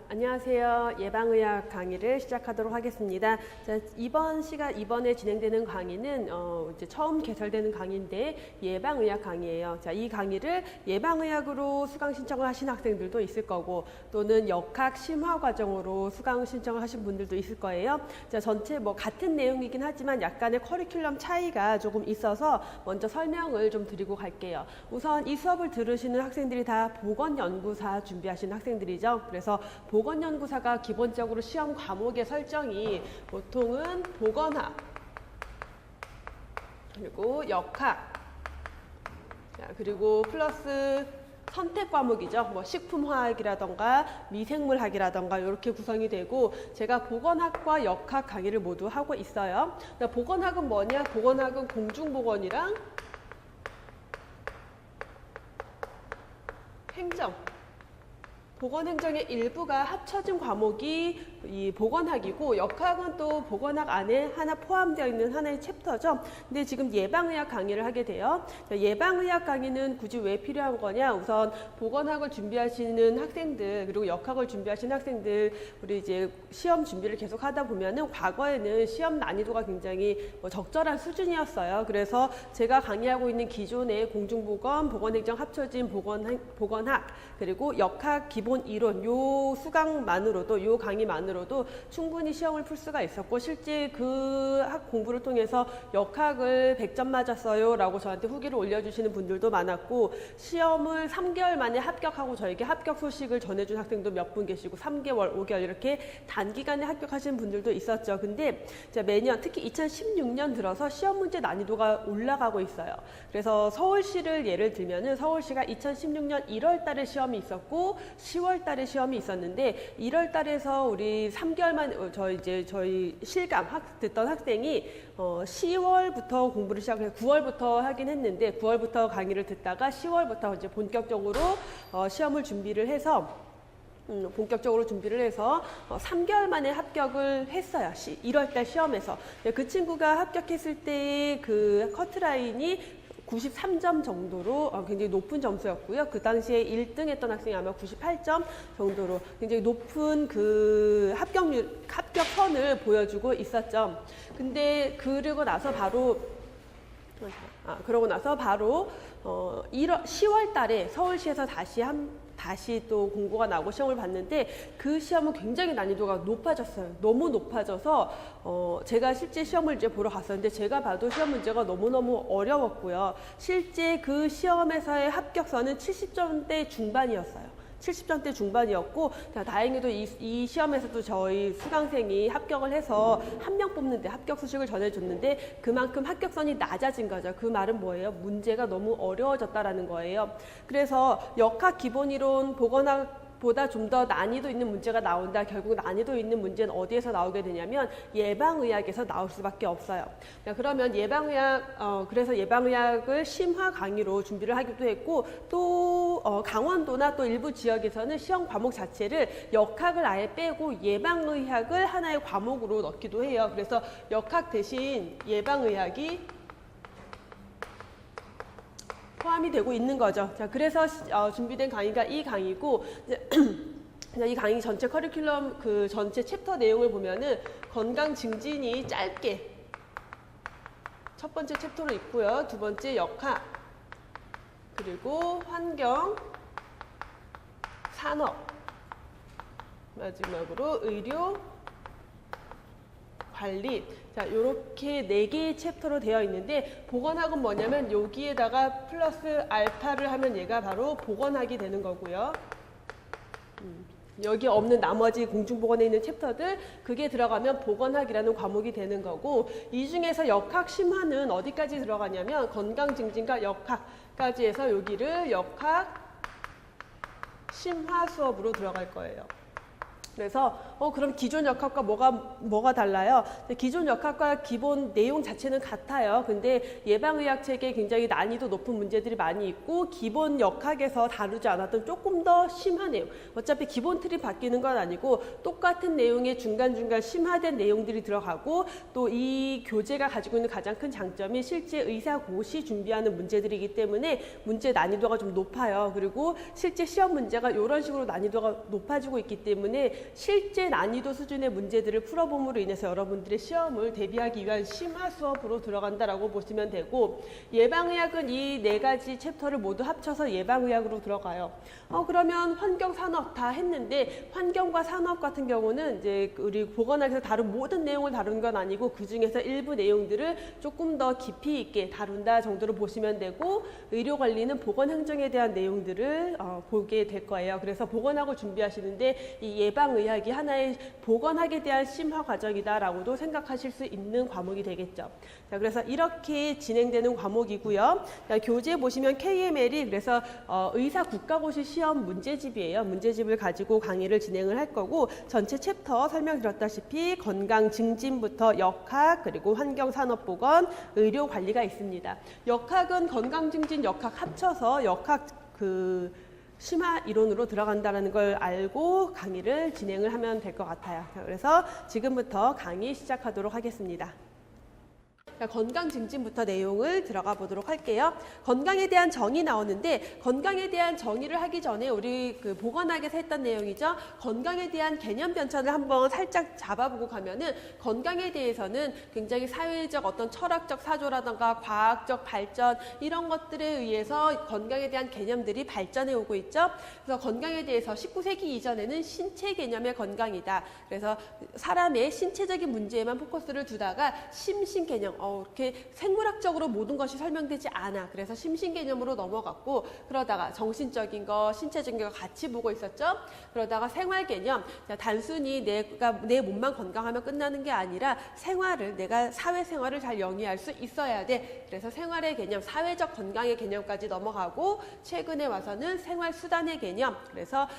안녕하세요. 예방의학 강의를 시작하도록 하겠습니다. 자, 이번에 진행되는 강의는 이제 처음 개설되는 강의인데 예방의학 강의예요. 자, 이 강의를 예방의학으로 수강 신청을 하신 학생들도 있을 거고 또는 역학 심화 과정으로 수강 신청을 하신 분들도 있을 거예요. 자, 전체 같은 내용이긴 하지만 약간의 커리큘럼 차이가 조금 있어서 먼저 설명을 좀 드리고 갈게요. 우선 이 수업을 들으시는 학생들이 다 보건연구사 준비하시는 학생들이죠. 그래서 보건연구사가 기본적으로 시험 과목의 설정이 보통은 보건학, 그리고 역학, 그리고 플러스 선택 과목이죠. 식품화학이라던가 미생물학이라던가 이렇게 구성이 되고 제가 보건학과 역학 강의를 모두 하고 있어요. 보건학은 뭐냐? 보건학은 공중보건이랑 행정, 보건행정의 일부가 합쳐진 과목이 이 보건학이고 역학은 또 보건학 안에 하나 포함되어 있는 하나의 챕터죠. 근데 지금 예방의학 강의를 하게 돼요. 예방의학 강의는 굳이 왜 필요한 거냐? 우선 보건학을 준비하시는 학생들 그리고 역학을 준비하시는 학생들 우리 이제 시험 준비를 계속 하다 보면은 과거에는 시험 난이도가 굉장히 적절한 수준이었어요. 그래서 제가 강의하고 있는 기존의 공중보건, 보건행정 합쳐진 보건학 그리고 역학 기본 이론 요 수강만으로도 요 강의만으로도 충분히 시험을 풀 수가 있었고 실제 그 학 공부를 통해서 역학을 100점 맞았어요 라고 저한테 후기를 올려주시는 분들도 많았고 시험을 3개월 만에 합격하고 저에게 합격 소식을 전해준 학생도 몇 분 계시고 3개월, 5개월 이렇게 단기간에 합격하시는 분들도 있었죠. 근데 매년 특히 2016년 들어서 시험 문제 난이도가 올라가고 있어요. 그래서 서울시를 예를 들면은 서울시가 2016년 1월 달에 시험이 있었고 10월 달에 시험이 있었는데 1월 달에서 우리 3개월만 저희 실감 듣던 학생이 10월부터 공부를 시작해서 9월부터 하긴 했는데 9월부터 강의를 듣다가 10월부터 이제 본격적으로 시험을 준비를 해서 본격적으로 준비를 해서 3개월 만에 합격을 했어요. 1월 달 시험에서. 그 친구가 합격했을 때의 그 커트라인이 93점 정도로 굉장히 높은 점수였고요. 그 당시에 1등 했던 학생이 아마 98점 정도로 굉장히 높은 그 합격선을 보여주고 있었죠. 근데 그러고 나서 바로 10월 달에 서울시에서 다시 또 공고가 나오고 시험을 봤는데 그 시험은 굉장히 난이도가 높아졌어요. 너무 높아져서 제가 실제 시험을 이제 보러 갔었는데 제가 봐도 시험 문제가 너무너무 어려웠고요. 실제 그 시험에서의 합격선은 70점대 중반이었어요. 70점대 중반이었고 다행히도 이 시험에서도 저희 수강생이 합격을 해서 한 명 뽑는데 합격 소식을 전해줬는데 그만큼 합격선이 낮아진 거죠. 그 말은 뭐예요? 문제가 너무 어려워졌다라는 거예요. 그래서 역학 기본이론 보건학보다 좀 더 난이도 있는 문제가 나온다. 결국 난이도 있는 문제는 어디에서 나오게 되냐면 예방의학에서 나올 수밖에 없어요. 그러면 그래서 예방의학을 심화 강의로 준비를 하기도 했고 또 강원도나 또 일부 지역에서는 시험 과목 자체를 역학을 아예 빼고 예방의학을 하나의 과목으로 넣기도 해요. 그래서 역학 대신 예방의학이 포함이 되고 있는 거죠. 자, 그래서 준비된 강의가 이 강의고 이 강의 전체 커리큘럼 그 전체 챕터 내용을 보면은 건강 증진이 짧게 첫 번째 챕터로 있고요. 두 번째 역학, 그리고 환경, 산업, 마지막으로 의료, 관리. 자, 요렇게 4개의 챕터로 되어 있는데 보건학은 뭐냐면 여기에다가 플러스 알파를 하면 얘가 바로 보건학이 되는 거고요. 여기 없는 나머지 공중보건에 있는 챕터들 그게 들어가면 보건학이라는 과목이 되는 거고 이 중에서 역학 심화는 어디까지 들어가냐면 건강증진과 역학까지 해서 여기를 역학 심화 수업으로 들어갈 거예요. 그래서 그럼 기존 역학과 뭐가 달라요? 기존 역학과 기본 내용 자체는 같아요. 근데 예방의학 체계에 굉장히 난이도 높은 문제들이 많이 있고 기본 역학에서 다루지 않았던 조금 더 심한 내용. 어차피 기본 틀이 바뀌는 건 아니고 똑같은 내용에 중간중간 심화된 내용들이 들어가고 또 이 교재가 가지고 있는 가장 큰 장점이 실제 의사고시 준비하는 문제들이기 때문에 문제 난이도가 좀 높아요. 그리고 실제 시험 문제가 이런 식으로 난이도가 높아지고 있기 때문에 실제 난이도 수준의 문제들을 풀어봄으로 인해서 여러분들의 시험을 대비하기 위한 심화 수업으로 들어간다라고 보시면 되고 예방의학은 이 네 가지 챕터를 모두 합쳐서 예방의학으로 들어가요. 그러면 환경, 산업 다 했는데 환경과 산업 같은 경우는 이제 우리 보건학에서 다룬 모든 내용을 다루는 건 아니고 그 중에서 일부 내용들을 조금 더 깊이 있게 다룬다 정도로 보시면 되고 의료관리는 보건행정에 대한 내용들을 보게 될 거예요. 그래서 보건학을 준비하시는데 이 예방의학이 하나의 보건학에 대한 심화 과정이다라고도 생각하실 수 있는 과목이 되겠죠. 자, 그래서 이렇게 진행되는 과목이고요. 자, 교재 보시면 KML이 그래서 의사 국가고시 시험 문제집이에요. 문제집을 가지고 강의를 진행을 할 거고 전체 챕터 설명드렸다시피 건강 증진부터 역학 그리고 환경 산업 보건 의료 관리가 있습니다. 역학은 건강 증진 역학 합쳐서 역학 심화 이론으로 들어간다는 걸 알고 강의를 진행을 하면 될 것 같아요. 그래서 지금부터 강의 시작하도록 하겠습니다. 건강 증진부터 내용을 들어가 보도록 할게요. 건강에 대한 정의 나오는데 건강에 대한 정의를 하기 전에 우리 보건학에서 했던 내용이죠. 건강에 대한 개념 변천을 한번 살짝 잡아보고 가면은 건강에 대해서는 굉장히 사회적 어떤 철학적 사조라든가 과학적 발전 이런 것들에 의해서 건강에 대한 개념들이 발전해 오고 있죠. 그래서 건강에 대해서 19세기 이전에는 신체 개념의 건강이다. 그래서 사람의 신체적인 문제에만 포커스를 두다가 심신 개념, 이렇게 생물학적으로 모든 것이 설명되지 않아. 그래서 심신 개념으로 넘어갔고 그러다가 정신적인 거, 신체적인 거 같이 보고 있었죠. 그러다가 생활 개념, 단순히 내가 내 몸만 건강하면 끝나는 게 아니라 내가 사회생활을 잘 영위할 수 있어야 돼. 그래서 생활의 개념, 사회적 건강의 개념까지 넘어가고 최근에 와서는 생활수단의 개념. 그래서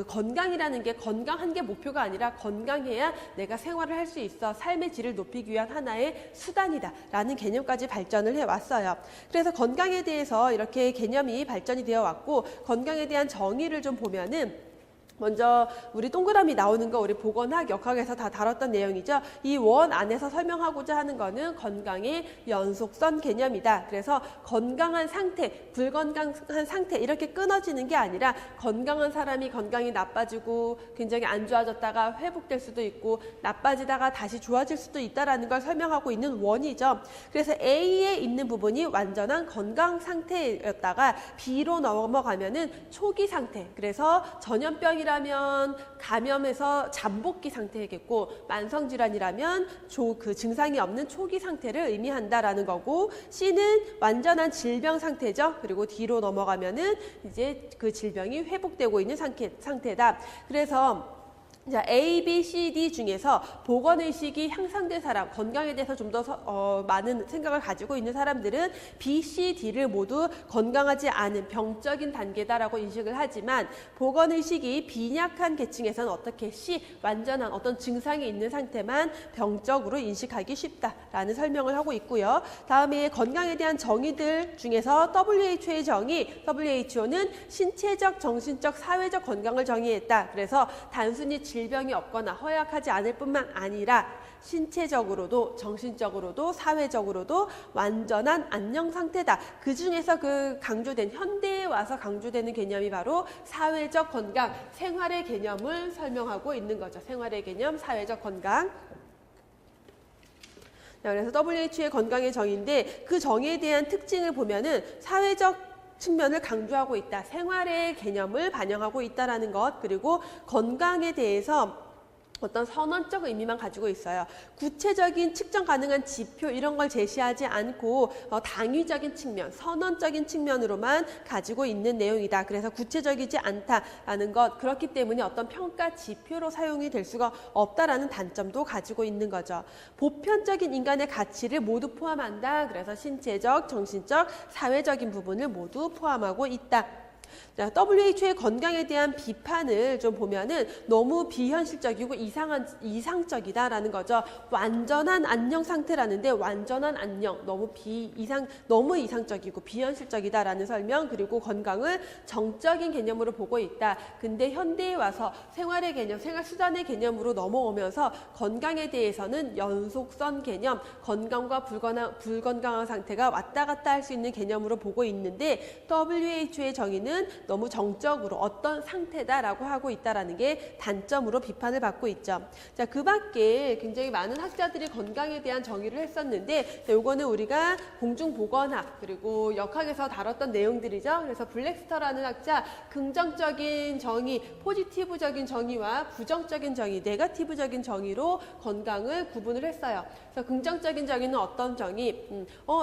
건강이라는 게 건강한 게 목표가 아니라 건강해야 내가 생활을 할 수 있어. 삶의 질을 높이기 위한 하나의 수단이다 라는 개념까지 발전을 해왔어요. 그래서 건강에 대해서 이렇게 개념이 발전이 되어 왔고 건강에 대한 정의를 좀 보면은 먼저 우리 동그라미 나오는 거 우리 보건학, 역학에서 다 다뤘던 내용이죠. 이 원 안에서 설명하고자 하는 거는 건강의 연속선 개념이다. 그래서 건강한 상태, 불건강한 상태 이렇게 끊어지는 게 아니라 건강한 사람이 건강이 나빠지고 굉장히 안 좋아졌다가 회복될 수도 있고 나빠지다가 다시 좋아질 수도 있다라는 걸 설명하고 있는 원이죠. 그래서 A에 있는 부분이 완전한 건강 상태였다가 B로 넘어가면은 초기 상태. 그래서 전염병이 라면 감염에서 잠복기 상태겠고 만성질환이라면 그 증상이 없는 초기 상태를 의미한다라는 거고 C는 완전한 질병 상태죠. 그리고 D로 넘어가면은 이제 그 질병이 회복되고 있는 상태다. 그래서 자, A, B, C, D 중에서 보건의식이 향상된 사람, 건강에 대해서 좀 더 많은 생각을 가지고 있는 사람들은 B, C, D를 모두 건강하지 않은 병적인 단계다라고 인식을 하지만 보건의식이 빈약한 계층에서는 어떻게 C, 완전한 어떤 증상이 있는 상태만 병적으로 인식하기 쉽다라는 설명을 하고 있고요. 다음에 건강에 대한 정의들 중에서 WHO의 정의, WHO는 신체적, 정신적, 사회적 건강을 정의했다. 그래서 단순히 질병이 없거나 허약하지 않을 뿐만 아니라 신체적으로도 정신적으로도 사회적으로도 완전한 안녕 상태다. 그 중에서 강조된 현대에 와서 강조되는 개념이 바로 사회적 건강, 생활의 개념을 설명하고 있는 거죠. 생활의 개념, 사회적 건강. 그래서 WHO의 건강의 정의인데 그 정의에 대한 특징을 보면은 사회적 측면을 강조하고 있다. 생활의 개념을 반영하고 있다라는 것. 그리고 건강에 대해서 어떤 선언적 의미만 가지고 있어요. 구체적인 측정 가능한 지표 이런 걸 제시하지 않고 당위적인 측면, 선언적인 측면으로만 가지고 있는 내용이다. 그래서 구체적이지 않다라는 것. 그렇기 때문에 어떤 평가 지표로 사용이 될 수가 없다라는 단점도 가지고 있는 거죠. 보편적인 인간의 가치를 모두 포함한다. 그래서 신체적, 정신적, 사회적인 부분을 모두 포함하고 있다. 자, WHO의 건강에 대한 비판을 좀 보면은 너무 비현실적이고 이상적이다라는 거죠. 완전한 안녕 상태라는데 완전한 안녕, 너무 이상적이고 비현실적이다라는 설명, 그리고 건강을 정적인 개념으로 보고 있다. 근데 현대에 와서 생활의 개념, 생활 수단의 개념으로 넘어오면서 건강에 대해서는 연속선 개념, 건강과 불건강한 상태가 왔다 갔다 할 수 있는 개념으로 보고 있는데 WHO의 정의는 너무 정적으로 어떤 상태다라고 하고 있다라는 게 단점으로 비판을 받고 있죠. 자, 그 밖에 굉장히 많은 학자들이 건강에 대한 정의를 했었는데 요거는 우리가 공중보건학 그리고 역학에서 다뤘던 내용들이죠. 그래서 블랙스터라는 학자 긍정적인 정의, 포지티브적인 정의와 부정적인 정의, 네거티브적인 정의로 건강을 구분을 했어요. 그래서 긍정적인 정의는 어떤 정의?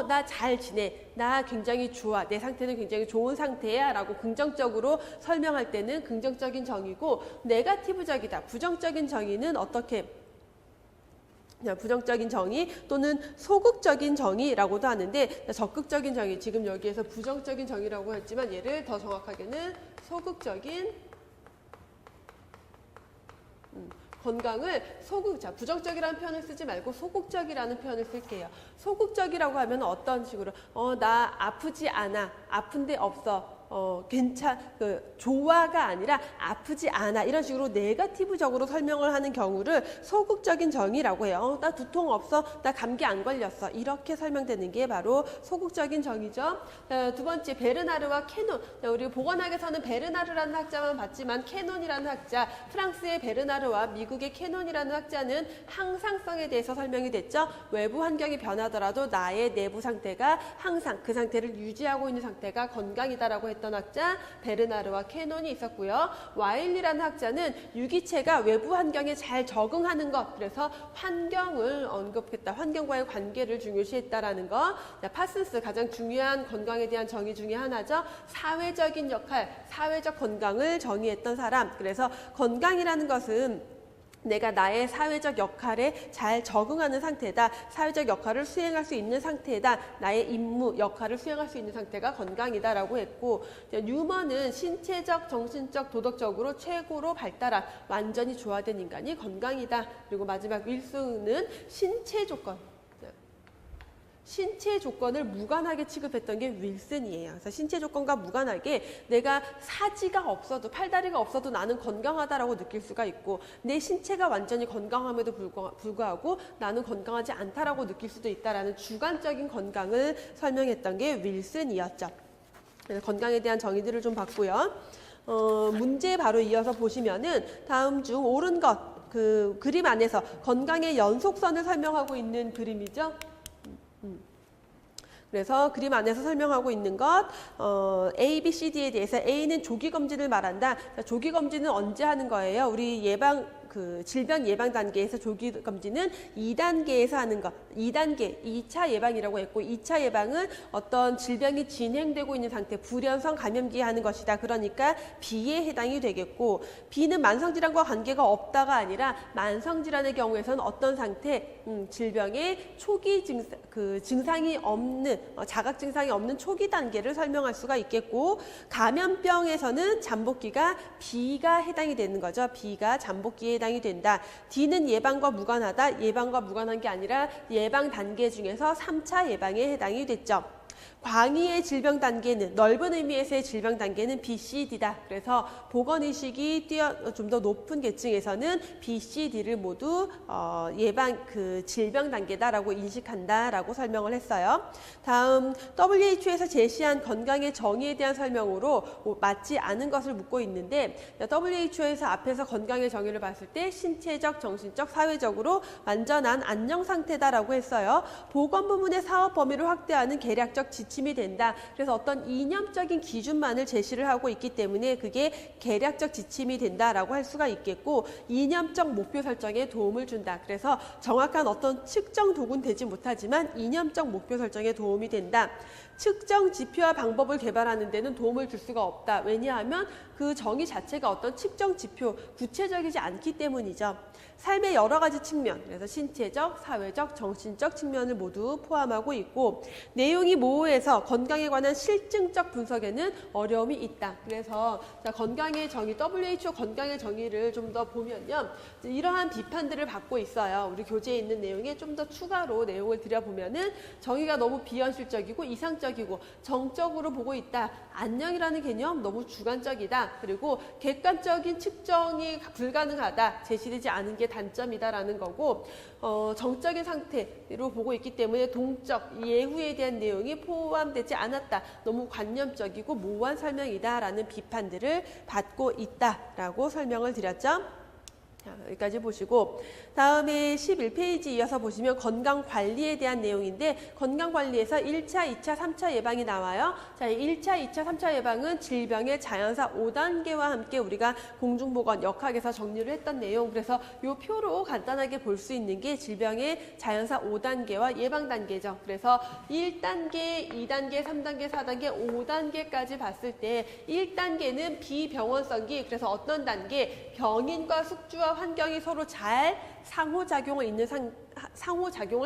나 잘 지내. 나 굉장히 좋아. 내 상태는 굉장히 좋은 상태야. 라고 긍정적으로 설명할 때는 긍정적인 정의고, 네거티브적이다. 부정적인 정의는 어떻게? 부정적인 정의 또는 소극적인 정의라고도 하는데, 적극적인 정의, 지금 여기에서 부정적인 정의라고 했지만 얘를 더 정확하게는 소극적인 건강을 부정적이라는 표현을 쓰지 말고 소극적이라는 표현을 쓸게요. 소극적이라고 하면 어떤 식으로 나 아프지 않아, 아픈데 없어, 좋아가 아니라 아프지 않아, 이런 식으로 네거티브적으로 설명을 하는 경우를 소극적인 정의라고 해요. 나 두통 없어, 나 감기 안 걸렸어, 이렇게 설명되는 게 바로 소극적인 정의죠. 두 번째, 베르나르와 캐논. 우리 보건학에서는 베르나르라는 학자만 봤지만 캐논이라는 학자, 프랑스의 베르나르와 미국의 캐논이라는 학자는 항상성에 대해서 설명이 됐죠. 외부 환경이 변하더라도 나의 내부 상태가 항상 그 상태를 유지하고 있는 상태가 건강이다라고 했던 학자 베르나르와 캐논이 있었고요. 와일리라는 학자는 유기체가 외부 환경에 잘 적응하는 것, 그래서 환경을 언급했다. 환경과의 관계를 중요시했다라는 거. 파슨스, 가장 중요한 건강에 대한 정의 중에 하나죠. 사회적인 역할, 사회적 건강을 정의했던 사람. 그래서 건강이라는 것은 내가 나의 사회적 역할에 잘 적응하는 상태다. 사회적 역할을 수행할 수 있는 상태다. 나의 임무, 역할을 수행할 수 있는 상태가 건강이다라고 했고, 뉴먼은 신체적, 정신적, 도덕적으로 최고로 발달한 완전히 조화된 인간이 건강이다. 그리고 마지막 윌슨은 신체 조건을 무관하게 취급했던 게 윌슨이에요. 그래서 신체 조건과 무관하게 내가 사지가 없어도, 팔다리가 없어도 나는 건강하다라고 느낄 수가 있고, 내 신체가 완전히 건강함에도 불구하고 나는 건강하지 않다라고 느낄 수도 있다라는 주관적인 건강을 설명했던 게 윌슨이었죠. 그래서 건강에 대한 정의들을 좀 봤고요. 문제 바로 이어서 보시면은 다음 중 옳은 것, 그 그림 안에서 건강의 연속선을 설명하고 있는 그림이죠. 그래서 그림 안에서 설명하고 있는 것, A, B, C, D에 대해서 A는 조기검진을 말한다. 조기검진은 언제 하는 거예요? 우리 질병 예방 단계에서 조기 검진은 2단계에서 하는 것, 2단계, 2차 예방이라고 했고, 2차 예방은 어떤 질병이 진행되고 있는 상태, 불연성 감염기에 하는 것이다. 그러니까 B에 해당이 되겠고, B는 만성질환과 관계가 없다가 아니라 만성질환의 경우에서는 어떤 상태, 질병의 초기 증상이 없는, 자각 증상이 없는 초기 단계를 설명할 수가 있겠고, 감염병에서는 잠복기가 B가 해당이 되는 거죠. B가 잠복기에 해당이 된다. D는 예방과 무관하다. 예방과 무관한 게 아니라 예방 단계 중에서 3차 예방에 해당이 됐죠. 광의의 질병 단계는, 넓은 의미에서의 질병 단계는 B, C, D다. 그래서 보건의식이 좀 더 높은 계층에서는 B, C, D를 모두 질병 단계다라고 인식한다라고 설명을 했어요. 다음, WHO에서 제시한 건강의 정의에 대한 설명으로 맞지 않은 것을 묻고 있는데, WHO에서 앞에서 건강의 정의를 봤을 때 신체적, 정신적, 사회적으로 완전한 안녕 상태다라고 했어요. 보건 부문의 사업 범위를 확대하는 계략적 지침이 된다. 그래서 어떤 이념적인 기준만을 제시를 하고 있기 때문에 그게 계략적 지침이 된다라고 할 수가 있겠고, 이념적 목표 설정에 도움을 준다. 그래서 정확한 어떤 측정 도구는 되지 못하지만 이념적 목표 설정에 도움이 된다. 측정 지표와 방법을 개발하는 데는 도움을 줄 수가 없다. 왜냐하면 그 정의 자체가 어떤 측정 지표, 구체적이지 않기 때문이죠. 삶의 여러 가지 측면, 그래서 신체적, 사회적, 정신적 측면을 모두 포함하고 있고 내용이 모호해서 건강에 관한 실증적 분석에는 어려움이 있다. 그래서 건강의 정의, WHO 건강의 정의를 좀 더 보면요. 이러한 비판들을 받고 있어요. 우리 교재에 있는 내용에 좀 더 추가로 내용을 들여보면은 정의가 너무 비현실적이고 이상적이고 정적으로 보고 있다. 안녕이라는 개념 너무 주관적이다. 그리고 객관적인 측정이 불가능하다. 제시되지 않은 게 단점이다라는 거고 정적인 상태로 보고 있기 때문에 동적, 예후에 대한 내용이 포함되지 않았다. 너무 관념적이고 모호한 설명이다라는 비판들을 받고 있다라고 설명을 드렸죠. 자, 여기까지 보시고 다음에 11페이지 이어서 보시면 건강관리에 대한 내용인데 건강관리에서 1차, 2차, 3차 예방이 나와요. 자, 1차, 2차, 3차 예방은 질병의 자연사 5단계와 함께 우리가 공중보건 역학에서 정리를 했던 내용. 그래서 이 표로 간단하게 볼 수 있는 게 질병의 자연사 5단계와 예방 단계죠. 그래서 1단계, 2단계, 3단계, 4단계, 5단계까지 봤을 때 1단계는 비병원성기. 그래서 어떤 단계? 병인과 숙주와 환경이 서로 잘 상호작용을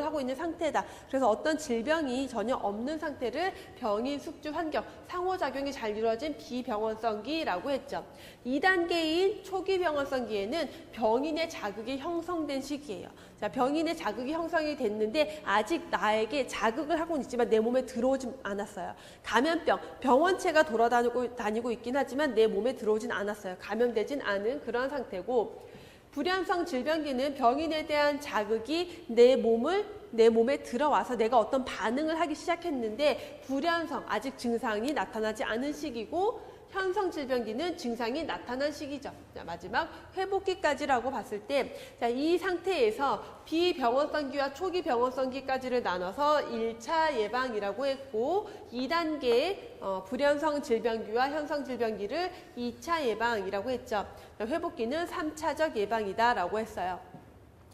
하고 있는 상태다. 그래서 어떤 질병이 전혀 없는 상태를 병인, 숙주, 환경, 상호작용이 잘 이루어진 비병원성기라고 했죠. 2단계인 초기 병원성기에는 병인의 자극이 형성된 시기예요. 자, 병인의 자극이 형성이 됐는데 아직 나에게 자극을 하고는 있지만 내 몸에 들어오지 않았어요. 감염병, 병원체가 돌아다니고 있긴 하지만 내 몸에 들어오진 않았어요. 감염되진 않은 그런 상태고 불연성 질병기는 병인에 대한 자극이 내 몸에 들어와서 내가 어떤 반응을 하기 시작했는데 불연성, 아직 증상이 나타나지 않은 시기고 현성 질병기는 증상이 나타난 시기죠. 자, 마지막 회복기까지라고 봤을 때 이 상태에서 비병원성기와 초기 병원성기까지를 나눠서 1차 예방이라고 했고 2단계 불연성 질병기와 현성 질병기를 2차 예방이라고 했죠. 회복기는 3차적 예방이다라고 했어요.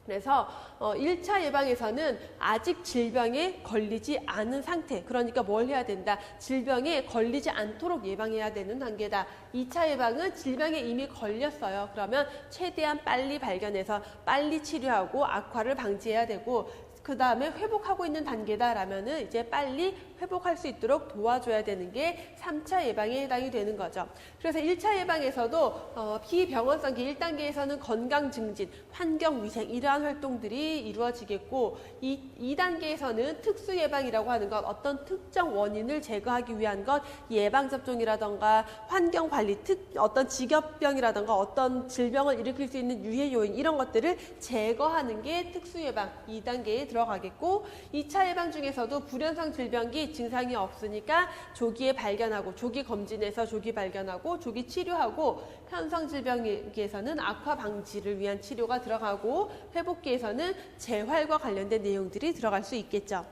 그래서 1차 예방에서는 아직 질병에 걸리지 않은 상태, 그러니까 뭘 해야 된다? 질병에 걸리지 않도록 예방해야 되는 단계다. 2차 예방은 질병에 이미 걸렸어요. 그러면 최대한 빨리 발견해서 빨리 치료하고 악화를 방지해야 되고 그 다음에 회복하고 있는 단계다라면은 이제 빨리 회복할 수 있도록 도와줘야 되는 게 3차 예방에 해당이 되는 거죠. 그래서 1차 예방에서도 비병원성기 1단계에서는 건강 증진, 환경 위생 이러한 활동들이 이루어지겠고 2단계에서는 특수 예방이라고 하는 것, 어떤 특정 원인을 제거하기 위한 것, 예방접종이라던가 환경 관리, 어떤 직업병이라던가 어떤 질병을 일으킬 수 있는 유해 요인 이런 것들을 제거하는 게 특수 예방 2단계에 들어가겠고 2차 예방 중에서도 불연성 질병기 증상이 없으니까 조기에 발견하고 조기 검진에서 조기 발견하고 조기 치료하고 현성 질병기에서는 악화 방지를 위한 치료가 들어가고 회복기에서는 재활과 관련된 내용들이 들어갈 수 있겠죠.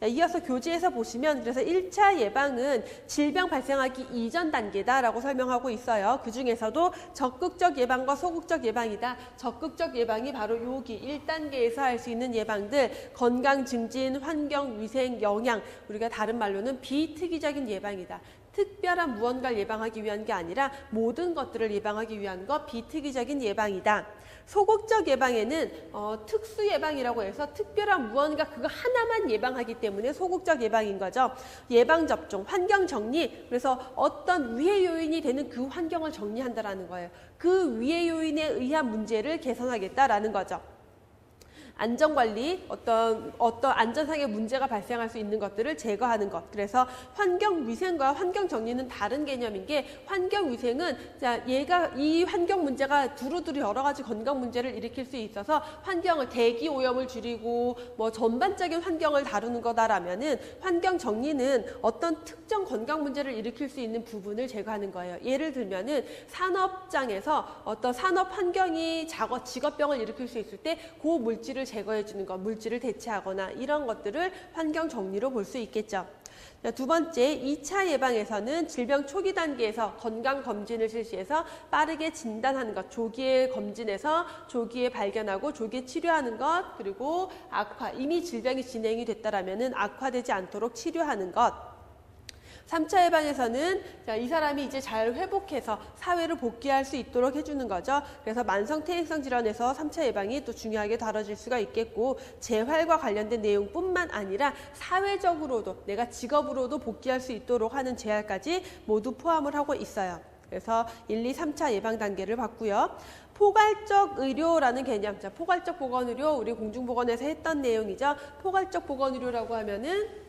이어서 교재에서 보시면 그래서 1차 예방은 질병 발생하기 이전 단계다라고 설명하고 있어요. 그 중에서도 적극적 예방과 소극적 예방이다. 적극적 예방이 바로 여기 1단계에서 할 수 있는 예방들, 건강 증진, 환경 위생, 영양, 우리가 다른 말로는 비특이적인 예방이다. 특별한 무언가를 예방하기 위한 게 아니라 모든 것들을 예방하기 위한 것, 비특이적인 예방이다. 소극적 예방에는 특수 예방이라고 해서 특별한 무언가 그거 하나만 예방하기 때문에 소극적 예방인 거죠. 예방접종, 환경 정리, 그래서 어떤 위해 요인이 되는 그 환경을 정리한다라는 거예요. 그 위해 요인에 의한 문제를 개선하겠다라는 거죠. 안전관리, 어떤 안전상의 문제가 발생할 수 있는 것들을 제거하는 것. 그래서 환경위생과 환경정리는 다른 개념인 게 환경위생은 이 환경 문제가 두루두루 여러 가지 건강 문제를 일으킬 수 있어서 환경을 대기 오염을 줄이고 뭐 전반적인 환경을 다루는 거다라면은 환경정리는 어떤 특정 건강 문제를 일으킬 수 있는 부분을 제거하는 거예요. 예를 들면은 산업장에서 어떤 산업 환경이 직업병을 일으킬 수 있을 때 그 물질을 제거해 주는 것, 물질을 대체하거나 이런 것들을 환경 정리로 볼 수 있겠죠. 두 번째, 2차 예방에서는 질병 초기 단계에서 건강검진을 실시해서 빠르게 진단하는 것, 조기에 검진해서 조기에 발견하고 조기에 치료하는 것, 그리고 악화, 이미 질병이 진행이 됐다라면은 악화되지 않도록 치료하는 것. 3차 예방에서는 자, 이 사람이 이제 잘 회복해서 사회로 복귀할 수 있도록 해주는 거죠. 그래서 만성 퇴행성 질환에서 3차 예방이 또 중요하게 다뤄질 수가 있겠고, 재활과 관련된 내용뿐만 아니라 사회적으로도 내가 직업으로도 복귀할 수 있도록 하는 재활까지 모두 포함을 하고 있어요. 그래서 1, 2, 3차 예방 단계를 봤고요. 포괄적 의료라는 개념, 자, 포괄적 보건의료 우리 공중보건에서 했던 내용이죠. 포괄적 보건의료라고 하면은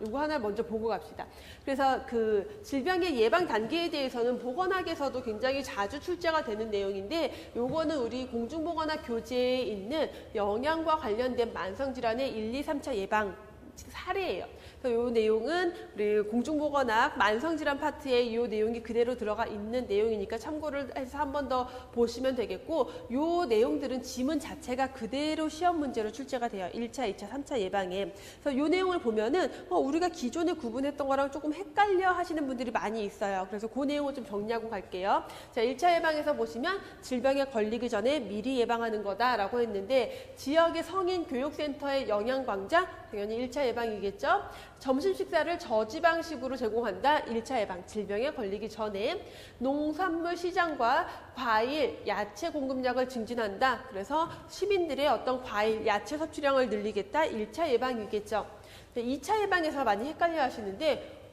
요거 하나 먼저 보고 갑시다. 그래서 그 질병의 예방 단계에 대해서는 보건학에서도 굉장히 자주 출제가 되는 내용인데, 요거는 우리 공중보건학 교재에 있는 영양과 관련된 만성질환의 1, 2, 3차 예방 사례예요. 그래서 이 내용은 우리 공중보건학 만성질환 파트에 이 내용이 그대로 들어가 있는 내용이니까 참고를 해서 한 번 더 보시면 되겠고, 이 내용들은 지문 자체가 그대로 시험 문제로 출제가 돼요. 1차, 2차, 3차 예방에. 그래서 이 내용을 보면은 우리가 기존에 구분했던 거랑 조금 헷갈려 하시는 분들이 많이 있어요. 그래서 그 내용을 좀 정리하고 갈게요. 자, 1차 예방에서 보시면 질병에 걸리기 전에 미리 예방하는 거다라고 했는데, 지역의 성인 교육센터의 영양광자, 당연히 1차 예방이겠죠. 점심 식사를 저지방식으로 제공한다. 1차 예방, 질병에 걸리기 전에. 농산물 시장과 과일, 야채 공급량을 증진한다. 그래서 시민들의 어떤 과일, 야채 섭취량을 늘리겠다. 1차 예방이겠죠. 2차 예방에서 많이 헷갈려 하시는데,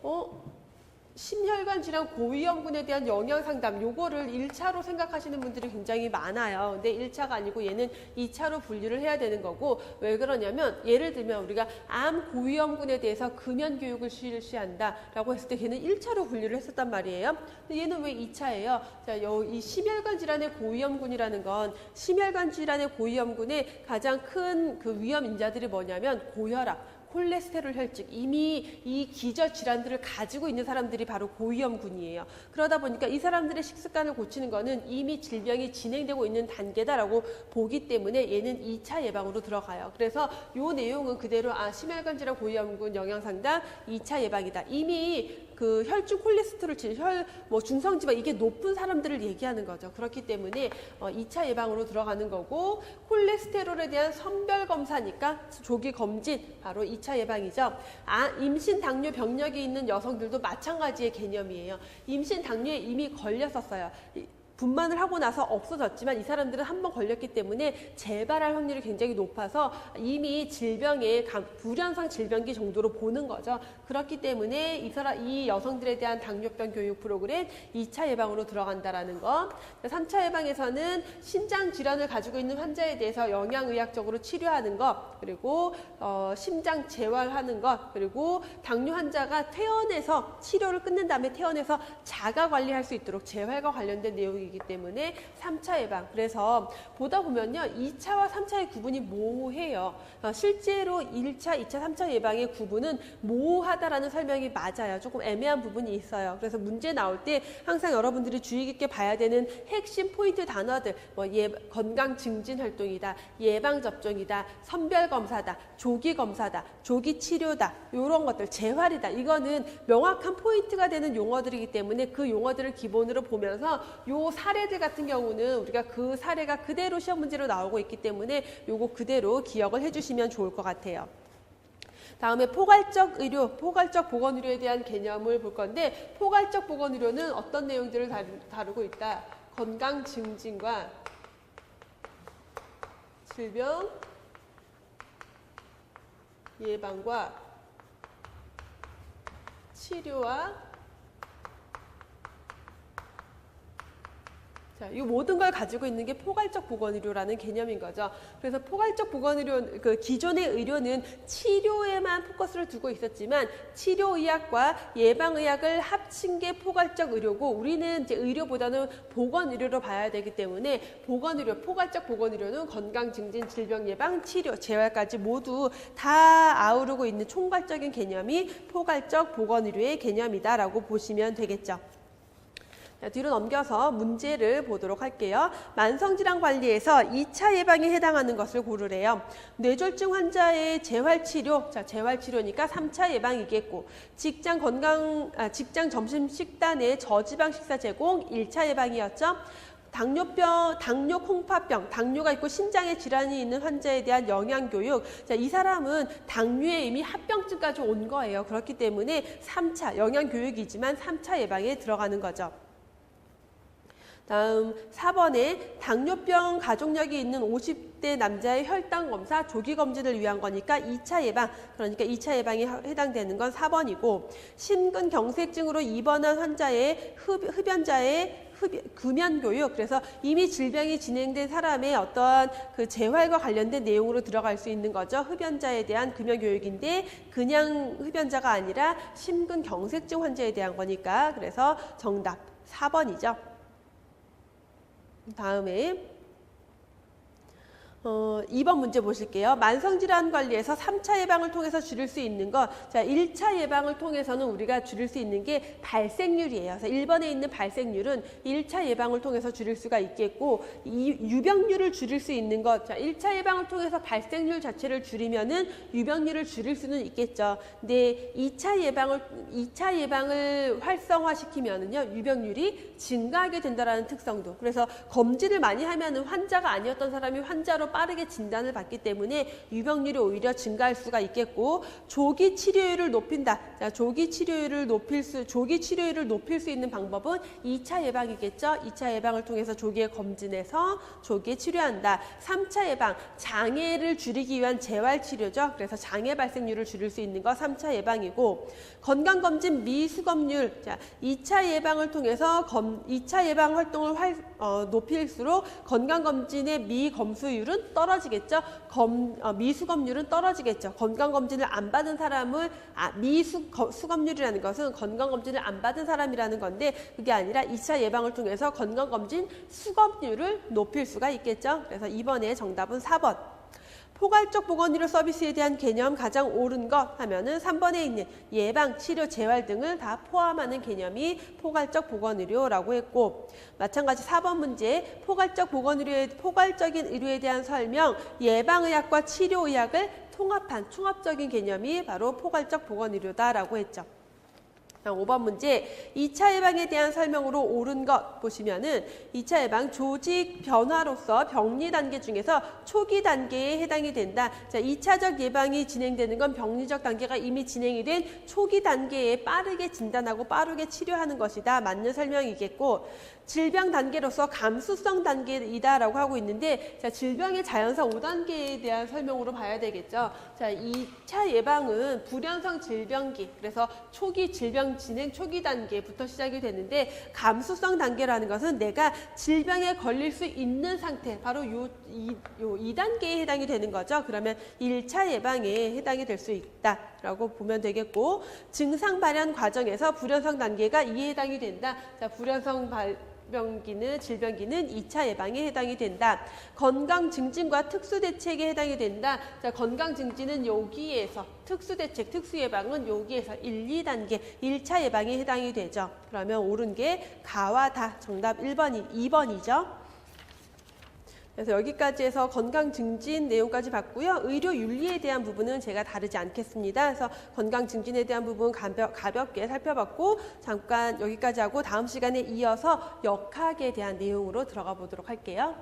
심혈관 질환 고위험군에 대한 영양 상담, 요거를 1차로 생각하시는 분들이 굉장히 많아요. 근데 1차가 아니고 얘는 2차로 분류를 해야 되는 거고, 왜 그러냐면 예를 들면 우리가 암 고위험군에 대해서 금연 교육을 실시한다라고 했을 때 걔는 1차로 분류를 했었단 말이에요. 근데 얘는 왜 2차예요? 자, 이 심혈관 질환의 고위험군이라는 건 심혈관 질환의 고위험군의 가장 큰 그 위험 인자들이 뭐냐면 고혈압, 콜레스테롤 혈증, 이미 이 기저 질환들을 가지고 있는 사람들이 바로 고위험군이에요. 그러다 보니까 이 사람들의 식습관을 고치는 거는 이미 질병이 진행되고 있는 단계다라고 보기 때문에 얘는 2차 예방으로 들어가요. 그래서 이 내용은 그대로 심혈관 질환 고위험군 영양상담 2차 예방이다. 이미 그 혈중 콜레스테롤, 중성지방 이게 높은 사람들을 얘기하는 거죠. 그렇기 때문에 2차 예방으로 들어가는 거고, 콜레스테롤에 대한 선별 검사니까 조기 검진 바로 2차 예방이죠. 임신 당뇨 병력이 있는 여성들도 마찬가지의 개념이에요. 임신 당뇨에 이미 걸렸었어요. 분만을 하고 나서 없어졌지만 이 사람들은 한번 걸렸기 때문에 재발할 확률이 굉장히 높아서 이미 질병의 불연성 질병기 정도로 보는 거죠. 그렇기 때문에 이 여성들에 대한 당뇨병 교육 프로그램 2차 예방으로 들어간다라는 거. 3차 예방에서는 신장 질환을 가지고 있는 환자에 대해서 영양의학적으로 치료하는 것, 그리고 심장 재활하는 것, 그리고 당뇨 환자가 퇴원해서 치료를 끝낸 다음에 퇴원해서 자가 관리할 수 있도록 재활과 관련된 내용이 이기 때문에 3차 예방. 그래서 보다 보면요, 2차와 3차의 구분이 모호해요. 실제로 1차, 2차, 3차 예방의 구분은 모호하다라는 설명이 맞아요. 조금 애매한 부분이 있어요. 그래서 문제 나올 때 항상 여러분들이 주의 깊게 봐야 되는 핵심 포인트 단어들, 건강 증진 활동이다, 예방 접종이다, 선별 검사다, 조기 검사다, 조기 치료다, 이런 것들, 재활이다. 이거는 명확한 포인트가 되는 용어들이기 때문에 그 용어들을 기본으로 보면서 요 사례들 같은 경우는 우리가 그 사례가 그대로 시험 문제로 나오고 있기 때문에 요거 그대로 기억을 해주시면 좋을 것 같아요. 다음에 포괄적 의료, 포괄적 보건의료에 대한 개념을 볼 건데, 포괄적 보건의료는 어떤 내용들을 다루고 있다? 건강 증진과 질병 예방과 치료와 이 모든 걸 가지고 있는 게 포괄적 보건의료라는 개념인 거죠. 그래서 포괄적 보건의료, 기존의 의료는 치료에만 포커스를 두고 있었지만 치료의학과 예방의학을 합친 게 포괄적 의료고, 우리는 이제 의료보다는 보건의료로 봐야 되기 때문에 보건의료, 포괄적 보건의료는 건강 증진, 질병 예방, 치료, 재활까지 모두 다 아우르고 있는 총괄적인 개념이 포괄적 보건의료의 개념이다라고 보시면 되겠죠. 자, 뒤로 넘겨서 문제를 보도록 할게요. 만성질환 관리에서 2차 예방에 해당하는 것을 고르래요. 뇌졸중 환자의 재활치료, 자, 재활치료니까 3차 예방이겠고, 직장 점심 식단의 저지방 식사 제공 1차 예방이었죠. 당뇨병, 당뇨 콩팥병, 당뇨가 있고 신장에 질환이 있는 환자에 대한 영양교육. 자, 이 사람은 당뇨에 이미 합병증까지 온 거예요. 그렇기 때문에 3차 영양교육이지만 3차 예방에 들어가는 거죠. 다음 4번에 당뇨병 가족력이 있는 50대 남자의 혈당 검사 조기 검진을 위한 거니까 2차 예방, 그러니까 2차 예방에 해당되는 건 4번이고, 심근경색증으로 입원한 환자의 흡연자의 금연 교육, 그래서 이미 질병이 진행된 사람의 어떠한 그 재활과 관련된 내용으로 들어갈 수 있는 거죠. 흡연자에 대한 금연 교육인데 그냥 흡연자가 아니라 심근경색증 환자에 대한 거니까, 그래서 정답 4번이죠. 다음에 2번 문제 보실게요. 만성질환 관리에서 3차 예방을 통해서 줄일 수 있는 것. 자, 1차 예방을 통해서는 우리가 줄일 수 있는 게 발생률이에요. 그래서 1번에 있는 발생률은 1차 예방을 통해서 줄일 수가 있겠고, 이 유병률을 줄일 수 있는 것. 자, 1차 예방을 통해서 발생률 자체를 줄이면은 유병률을 줄일 수는 있겠죠. 근데 2차 예방을 활성화시키면은요, 유병률이 증가하게 된다라는 특성도. 그래서 검진을 많이 하면은 환자가 아니었던 사람이 환자로 빠르게 진단을 받기 때문에 유병률이 오히려 증가할 수가 있겠고, 조기 치료율을 높인다. 자, 조기 치료율을 높일 수 있는 방법은 2차 예방이겠죠. 2차 예방을 통해서 조기에 검진해서 조기에 치료한다. 3차 예방, 장애를 줄이기 위한 재활 치료죠. 그래서 장애 발생률을 줄일 수 있는 거 3차 예방이고, 건강검진 미수검률. 자, 2차 예방을 통해서 2차 예방 활동을 높일수록 건강검진의 미검수율은 떨어지겠죠. 미수검률은 떨어지겠죠. 건강검진을 안 받은 사람을, 수검률이라는 것은 건강검진을 안 받은 사람이라는 건데, 그게 아니라 2차 예방을 통해서 건강검진 수검률을 높일 수가 있겠죠. 그래서 이번에 정답은 4번. 포괄적 보건의료 서비스에 대한 개념 가장 옳은 것 하면은 3번에 있는 예방, 치료, 재활 등을 다 포함하는 개념이 포괄적 보건의료라고 했고, 마찬가지 4번 문제 포괄적인 의료에 대한 설명, 예방의학과 치료의학을 통합한 충합적인 개념이 바로 포괄적 보건의료다라고 했죠. 5번 문제, 2차 예방에 대한 설명으로 옳은 것 보시면은 2차 예방 조직 변화로서 병리 단계 중에서 초기 단계에 해당이 된다. 자, 2차적 예방이 진행되는 건 병리적 단계가 이미 진행이 된 초기 단계에 빠르게 진단하고 빠르게 치료하는 것이다. 맞는 설명이겠고, 질병 단계로서 감수성 단계이다라고 하고 있는데, 자, 질병의 자연사 5단계에 대한 설명으로 봐야 되겠죠. 자, 2차 예방은 불연성 질병기, 그래서 초기 질병 진행 초기 단계부터 시작이 되는데, 감수성 단계라는 것은 내가 질병에 걸릴 수 있는 상태, 바로 요 2단계에 해당이 되는 거죠. 그러면 1차 예방에 해당이 될 수 있다라고 보면 되겠고, 증상 발현 과정에서 불연성 단계가 이에 해당이 된다. 자, 불연성 질병기는 2차 예방에 해당이 된다. 건강 증진과 특수 대책에 해당이 된다. 자, 건강 증진은 여기에서, 특수 대책, 특수 예방은 여기에서 1, 2단계 1차 예방에 해당이 되죠. 그러면 옳은 게 가와 다. 정답 2번이죠. 그래서 여기까지 해서 건강 증진 내용까지 봤고요. 의료 윤리에 대한 부분은 제가 다루지 않겠습니다. 그래서 건강 증진에 대한 부분 가볍게 살펴봤고, 잠깐 여기까지 하고 다음 시간에 이어서 역학에 대한 내용으로 들어가 보도록 할게요.